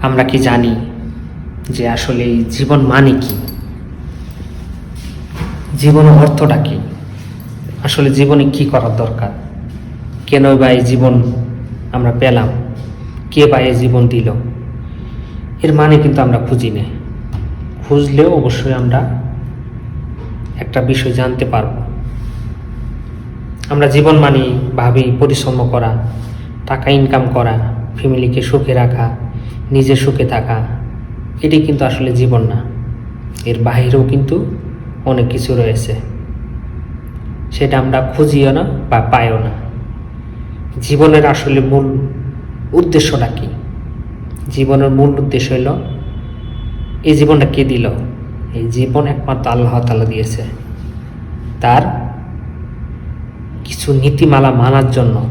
আমরা কি জানি যে আসলে এই জীবন মানে কি? জীবন অর্থটা কি? আসলে জীবনে কি করার দরকার? কেন বা এই জীবন আমরা পেলাম? কে বা এই জীবন দিল? এর মানে কিন্তু আমরা খুঁজি না। খুঁজলেও অবশ্যই আমরা একটা বিষয় জানতে পারব। আমরা জীবন মানে ভাবি পরিশ্রম করা, টাকা ইনকাম করা, ফ্যামিলিকে সুখে রাখা, নিজে সুখে থাকা। এটি কিন্তু আসলে জীবন না। এর বাহিরেও কিন্তু অনেক কিছু রয়েছে, সেটা আমরা খুঁজিও না বা পাইও না। জীবনের আসলে মূল উদ্দেশ্যটা কি? জীবনের মূল উদ্দেশ্য হলো, এই জীবনটা কে দিল? এই জীবন একমাত্র আল্লাহ তাআলা দিয়েছে, তার কিছু নীতিমালা মানার জন্য।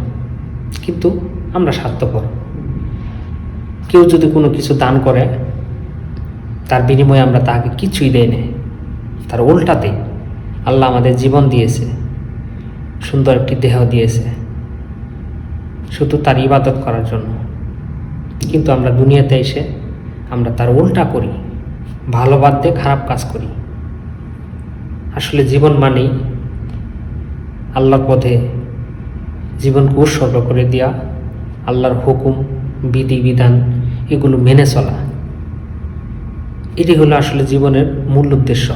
কিন্তু আমরা স্বার্থপর। কেউ যদি কোনো কিছু দান করে, তার বিনিময়ে আমরা তাকে কিছুই দেই না, তার উল্টাতে আল্লাহ আমাদের জীবন দিয়েছে, সুন্দর একটি দেহ দিয়েছে, শুধু তার ইবাদত করার জন্য। কিন্তু আমরা দুনিয়াতে এসে আমরা তার উল্টা করি, ভালো বাদ দিয়ে খারাপ কাজ করি। আসলে জীবন মানেই আল্লাহর পথে জীবনকে উৎসর্গ করে দেওয়া, আল্লাহর হুকুম বিধিবিধান এগুলো মেনে চলা। এটি হলো আসলে জীবনের মূল উদ্দেশ্য।